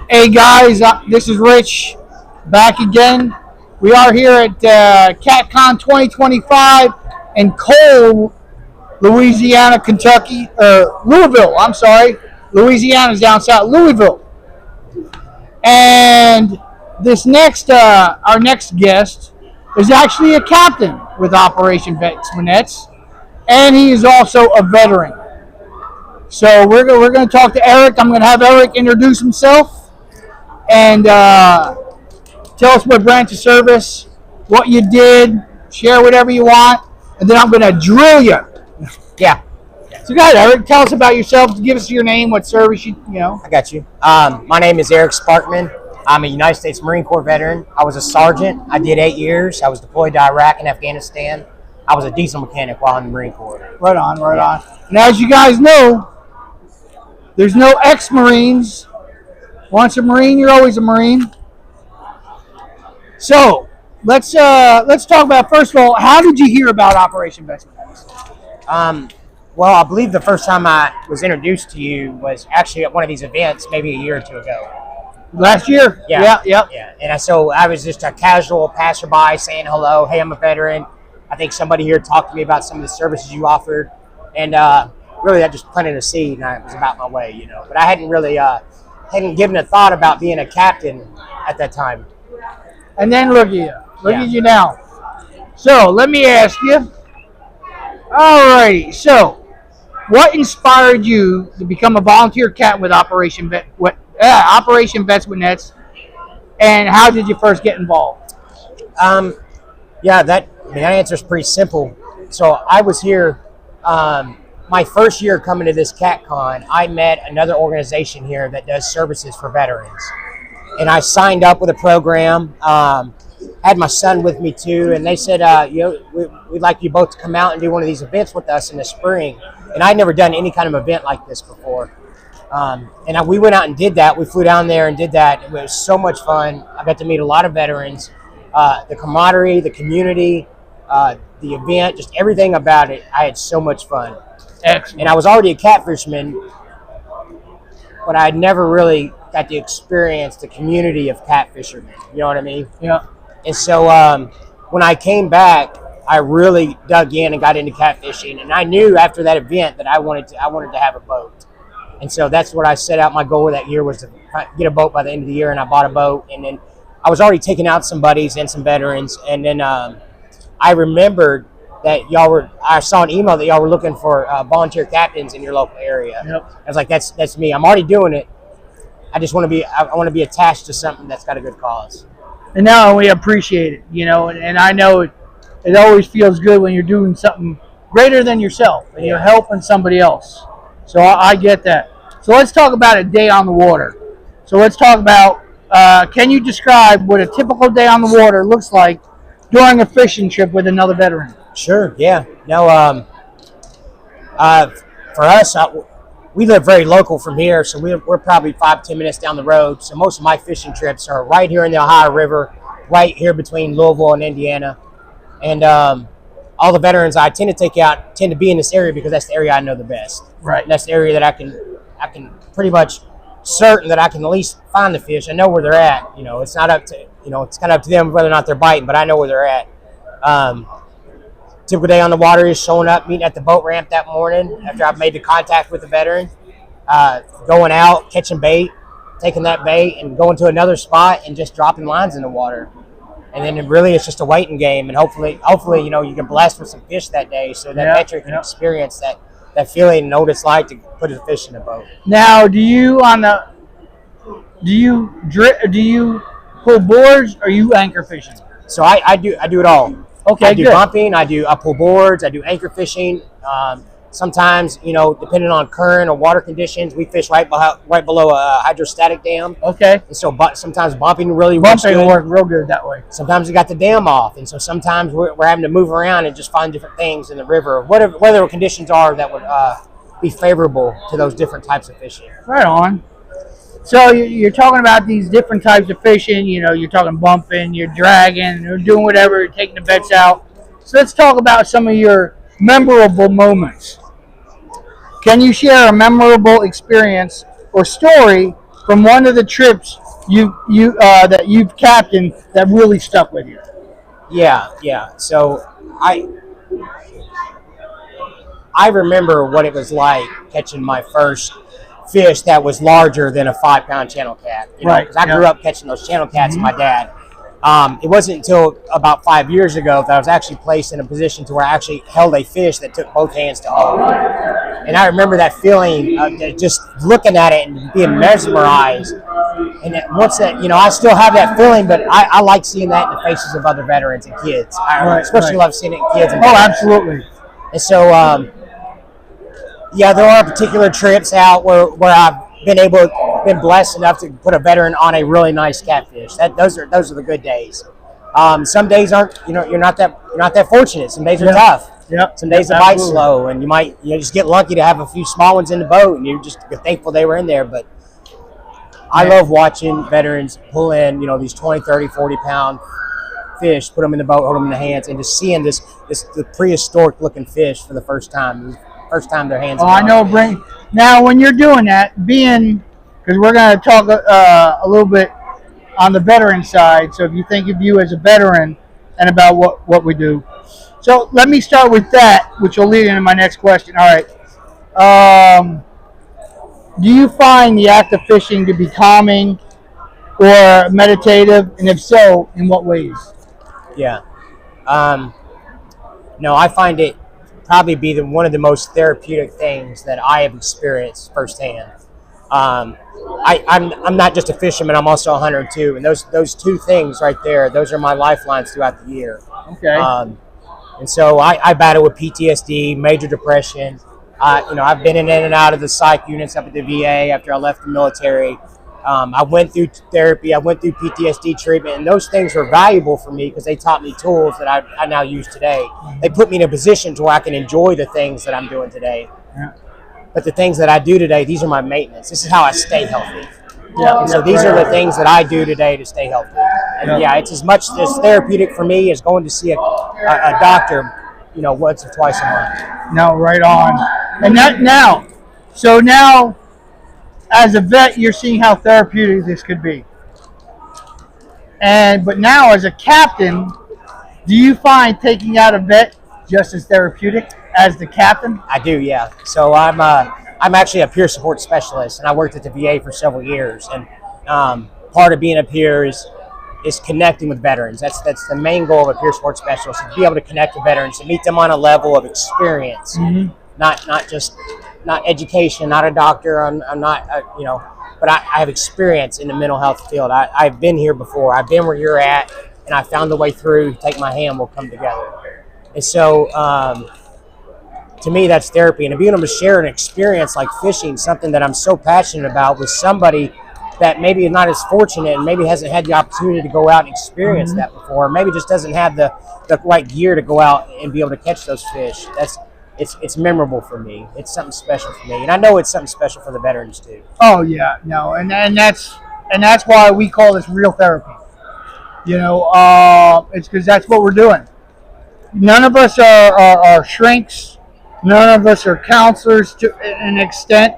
Hey guys, this is Rich back again. We are here at CATCON 2025 in Cole, Louisiana, Kentucky, Louisville. I'm sorry, Louisiana's down south, Louisville. And our next guest is actually a captain with Operation Vets, and he is also a veteran. So we're going to talk to Eric. I'm going to have Eric introduce himself and tell us what branch of service, what you did, share whatever you want, and then I'm going to drill you. Yeah. So go ahead, Eric. Tell us about yourself. Give us your name, what service you know. I got you. My name is Eric Sparkman. I'm a United States Marine Corps veteran. I was a sergeant. I did 8 years. I was deployed to Iraq and Afghanistan. I was a diesel mechanic while in the Marine Corps. Right on. And as you guys know, there's no ex-Marines. Once a Marine, you're always a Marine. So let's talk about, first of all, how did you hear about Operation Vets? Well, I believe the first time I was introduced to you was actually at one of these events, maybe a year or two ago. Last year? Yeah. And so I was just a casual passerby saying hello. Hey, I'm a veteran. I think somebody here talked to me about some of the services you offered, and really that just planted a seed, and I was about my way, But I hadn't really hadn't given a thought about being a captain at that time. And then look at you. Look at you now. So let me ask you. Alrighty. So, what inspired you to become a volunteer cat with Operation Vets with Nets, and how did you first get involved? That answer is pretty simple. So I was here. My first year coming to this CATCON, I met another organization here that does services for veterans. And I signed up with a program, had my son with me too, and they said, we'd like you both to come out and do one of these events with us in the spring. And I'd never done any kind of event like this before. We went out and did that. We flew down there and did that. It was so much fun. I got to meet a lot of veterans. The camaraderie, the community, the event, just everything about it. I had so much fun. Excellent. And I was already a catfisherman, but I never really got to experience the community of catfishermen. You know what I mean? Yeah. And so when I came back, I really dug in and got into catfishing. And I knew after that event that I wanted to have a boat. And so that's what I set out. My goal that year was to get a boat by the end of the year, and I bought a boat. And then I was already taking out some buddies and some veterans. And then I remembered that I saw an email that y'all were looking for volunteer captains in your local area. Yep. I was like, that's me. I'm already doing it. I just want to be attached to something that's got a good cause. And now we appreciate it, and I know it always feels good when you're doing something greater than yourself and you're helping somebody else. So I get that. So let's talk about a day on the water. So let's talk about, can you describe what a typical day on the water looks like during a fishing trip with another veteran? Sure, yeah. No, for us, we live very local from here, so we're probably 5-10 minutes down the road. So most of my fishing trips are right here in the Ohio River, right here between Louisville and Indiana. And all the veterans I tend to take out tend to be in this area because that's the area I know the best. Right. And that's the area that I can pretty much certain that I can at least find the fish. I know where they're at. It's not up to it's kind of up to them whether or not they're biting, but I know where they're at. Typical day on the water is showing up, meeting at the boat ramp that morning after I've made the contact with the veteran, going out, catching bait, taking that bait and going to another spot and just dropping lines in the water. And then it's just a waiting game, and hopefully you can blast with some fish that day so that veteran can experience that feeling and know what it's like to put a fish in the boat. Now, do you pull boards or you anchor fishing? So I do it all. Okay, I do good. bumping, I pull boards, I do anchor fishing. Sometimes, depending on current or water conditions, we fish right below a hydrostatic dam. Okay. And so sometimes bumping really works good. Bumping works real good that way. Sometimes we got the dam off, and so sometimes we're having to move around and just find different things in the river, whatever conditions are that would be favorable to those different types of fishing. Right on. So you're talking about these different types of fishing. You're talking bumping, you're dragging, you're doing whatever, you're taking the bets out. So let's talk about some of your memorable moments. Can you share a memorable experience or story from one of the trips that you've captained that really stuck with you? Yeah. So I remember what it was like catching my first fish that was larger than a 5-pound channel cat. Right. Because I grew up catching those channel cats with my dad. It wasn't until about 5 years ago that I was actually placed in a position to where I actually held a fish that took both hands to hold. And I remember that feeling of just looking at it and being mesmerized. And once that, I still have that feeling, but I like seeing that in the faces of other veterans and kids. I especially love seeing it in kids. And absolutely. And so, there are particular trips out where I've been blessed enough to put a veteran on a really nice catfish. Those are the good days. Some days aren't, you're not that fortunate. Some days are tough. Yep. Some days the bite's slow, and you might just get lucky to have a few small ones in the boat, and you're thankful they were in there. But I love watching veterans pull in, these 20, 30, 40-pound fish, put them in the boat, hold them in the hands, and just seeing the prehistoric looking fish for the first time. First time their hands. Oh, I know. Now, when you're doing that, because we're going to talk a little bit on the veteran side. So if you think of you as a veteran and about what we do. So let me start with that, which will lead into my next question. All right. Do you find the act of fishing to be calming or meditative? And if so, in what ways? Yeah. No, I find it probably be one of the most therapeutic things that I have experienced firsthand. I'm not just a fisherman; I'm also a hunter too, and those two things right there, those are my lifelines throughout the year. Okay. And so I battle with PTSD, major depression. I've been in and out of the psych units up at the VA after I left the military. I went through therapy. I went through PTSD treatment, and those things were valuable for me because they taught me tools that I now use today. They put me in a position to where I can enjoy the things that I'm doing today. Yeah. But the things that I do today, these are my maintenance. This is how I stay healthy. Yeah. And so these are the things that I do today to stay healthy. And it's as much as therapeutic for me as going to see a doctor, once or twice a month. No, right on. And now, as a vet, you're seeing how therapeutic this could be. But now, as a captain, do you find taking out a vet just as therapeutic as the captain? I do, yeah. So I'm actually a peer support specialist, and I worked at the VA for several years. And part of being a peer is connecting with veterans. That's the main goal of a peer support specialist, is to be able to connect with veterans and meet them on a level of experience, not education, not a doctor. I'm not, but I have experience in the mental health field. I've been here before. I've been where you're at, and I found the way through. Take my hand, we'll come together. And so, to me, that's therapy. And being able to share an experience like fishing, something that I'm so passionate about, with somebody that maybe is not as fortunate and maybe hasn't had the opportunity to go out and experience that before, maybe just doesn't have the right gear to go out and be able to catch those fish. It's memorable for me. It's something special for me, and I know it's something special for the veterans too. Oh yeah, no, and that's why we call this real therapy. It's because that's what we're doing. None of us are shrinks. None of us are counselors to an extent.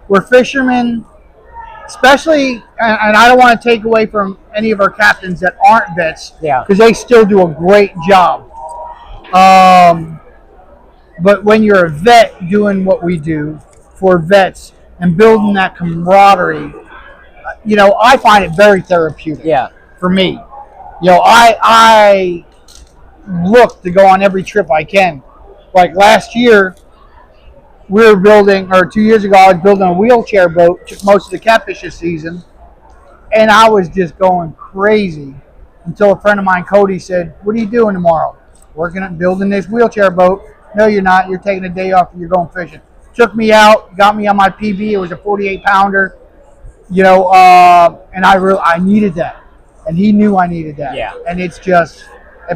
We're fishermen, especially, and I don't want to take away from any of our captains that aren't vets, because they still do a great job. But when you're a vet doing what we do for vets and building that camaraderie, I find it very therapeutic. Yeah. For me, I look to go on every trip I can. Like last year, we were building, or 2 years ago, I was building a wheelchair boat, took most of the catfish this season, and I was just going crazy until a friend of mine, Cody, said, "What are you doing tomorrow?" "Working on building this wheelchair boat." "No, you're not. You're taking a day off and you're going fishing." Took me out, got me on my PB. It was a 48-pounder, and I needed that. And he knew I needed that. Yeah. And it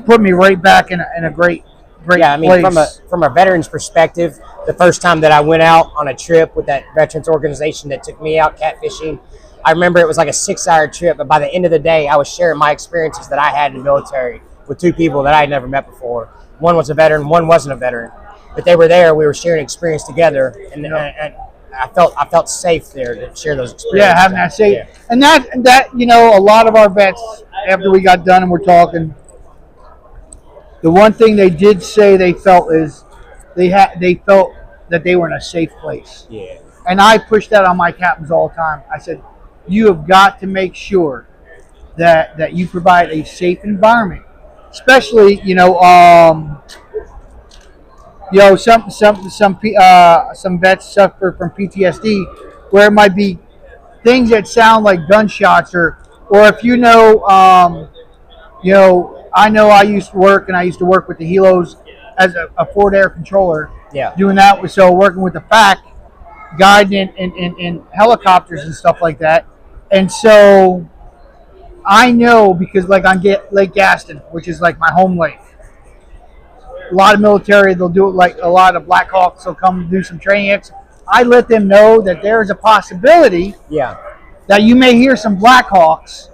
put me right back in a great place. From a veteran's perspective, the first time that I went out on a trip with that veterans organization that took me out catfishing, I remember it was like a 6-hour trip, but by the end of the day, I was sharing my experiences that I had in the military with two people that I had never met before. One was a veteran, one wasn't a veteran, but they were there. We were sharing experience together, and I felt safe there to share those experiences. Yeah, having that safe, Yeah. and that a lot of our vets after we got done and we're talking, the one thing they did say they felt is they felt that they were in a safe place. Yeah. And I push that on my captains all the time. I said, you have got to make sure that you provide a safe environment, especially some vets suffer from PTSD, where it might be things that sound like gunshots, or if I know I used to work with the helos as a Ford Air controller. Yeah. Doing that working with the FAC, guiding in helicopters and stuff like that, and so I know because like on Lake Gaston, which is like my home lake. A lot of military, they'll do it, like a lot of Black Hawks will come do some training. I let them know that there is a possibility that you may hear some Black Hawks.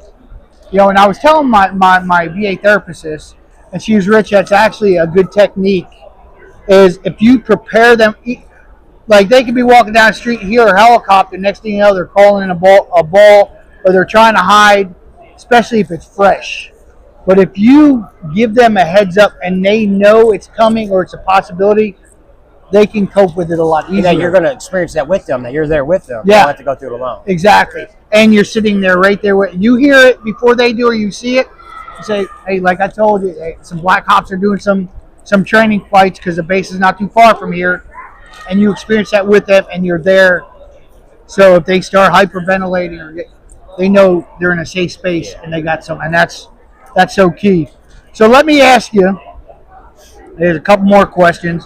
And I was telling my VA therapist this, and she was rich. That's actually a good technique, is if you prepare them, like they could be walking down the street, hear a helicopter, next thing you know, they're calling in a ball, or they're trying to hide, especially if it's fresh. But if you give them a heads up and they know it's coming or it's a possibility, they can cope with it a lot easier. That you're going to experience that with them, that you're there with them. Yeah. You don't have to go through it alone. Exactly. And you're sitting there right there. You hear it before they do, or you see it. You say, hey, like I told you, hey, some Black Ops are doing some training flights because the base is not too far from here. And you experience that with them, and you're there. So if they start hyperventilating, they know they're in a safe space, and they got some. And that's so key. So let me ask you, there's a couple more questions.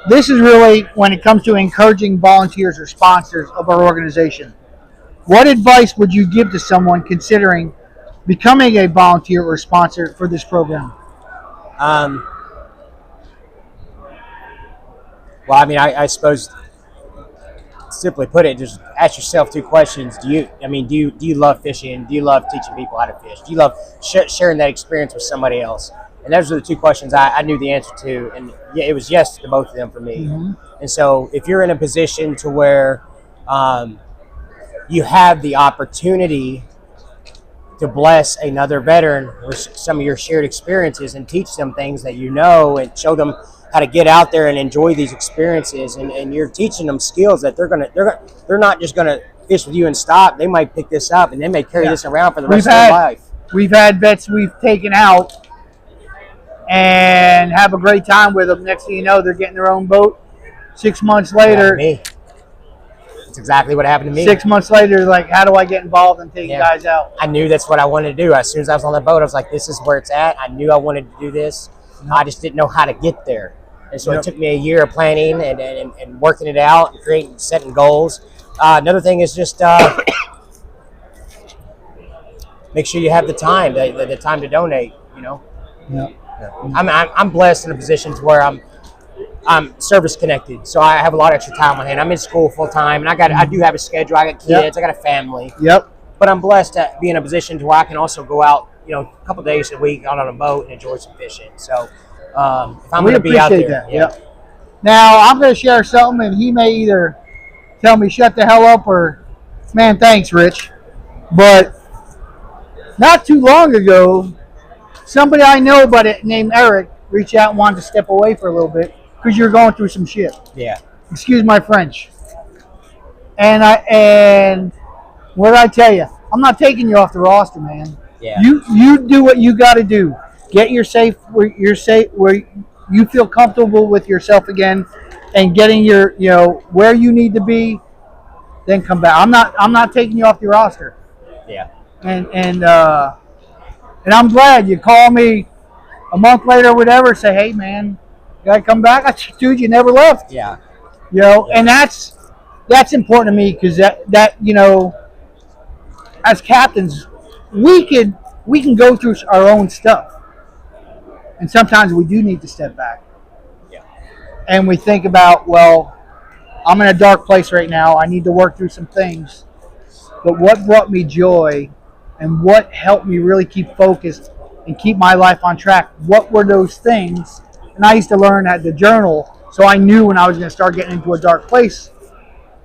This is really when it comes to encouraging volunteers or sponsors of our organization. What advice would you give to someone considering becoming a volunteer or sponsor for this program? Well, I mean, I suppose, simply put it, just ask yourself two questions. Do you love fishing? Do you love teaching people how to fish? Do you love sharing that experience with somebody else? And those are the two questions I knew the answer to, and it was yes to both of them for me. Mm-hmm. And so if you're in a position to where you have the opportunity to bless another veteran with some of your shared experiences and teach them things that you know and show them how to get out there and enjoy these experiences, and you're teaching them skills that they're not just gonna fish with you and stop. They might pick this up and they may carry this around for the rest of their life. We've had vets we've taken out and have a great time with them. Next thing you know, they're getting their own boat. 6 months later, that's exactly what happened to me. 6 months later, like, how do I get involved in taking guys out? I knew that's what I wanted to do. As soon as I was on the boat, I was like, this is where it's at. I knew I wanted to do this. I just didn't know how to get there. And so it took me a year of planning and working it out and setting goals. Another thing is just make sure you have the time, the time to donate, Yeah. I'm blessed in a position to where I'm service connected, so I have a lot of extra time on hand. I'm in school full time, and I do have a schedule. I got kids, I got a family. Yep. But I'm blessed to be in a position to where I can also go out, a couple days a week out on a boat and enjoy some fishing. So if I'm going to be out there, that. Yep. Now I'm going to share something, and he may either tell me shut the hell up or, man, thanks, Rich. But not too long ago, somebody I know named Eric reached out and wanted to step away for a little bit because you're going through some shit. Yeah. Excuse my French. And what did I tell you? I'm not taking you off the roster, man. Yeah. You do what you got to do. Get your safe where you feel comfortable with yourself again, and getting your where you need to be. Then come back. I'm not taking you off the roster. Yeah. And I'm glad you call me a month later or whatever. Say, hey man, you gotta come back. I said, dude, you never left. Yeah. And that's important to me, because that as captains, we can go through our own stuff, and sometimes we do need to step back. Yeah. And we think about, well, I'm in a dark place right now. I need to work through some things. But what brought me joy and what helped me really keep focused and keep my life on track? What were those things? And I used to learn at the journal, so I knew when I was going to start getting into a dark place.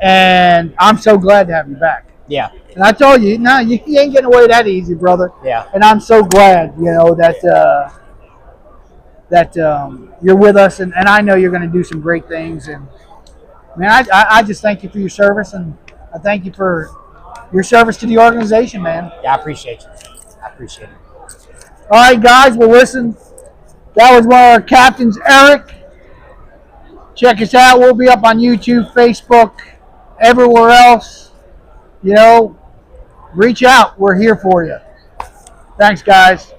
And I'm so glad to have you back. Yeah. And I told you, no, you ain't getting away that easy, brother. Yeah. And I'm so glad, that you're with us, and I know you're going to do some great things. And man, I just thank you for your service, and I thank you for your service to the organization, man. Yeah, I appreciate you. I appreciate it. All right, guys. Well, listen, that was one of our captains, Eric. Check us out. We'll be up on YouTube, Facebook, everywhere else. Reach out. We're here for you. Thanks, guys.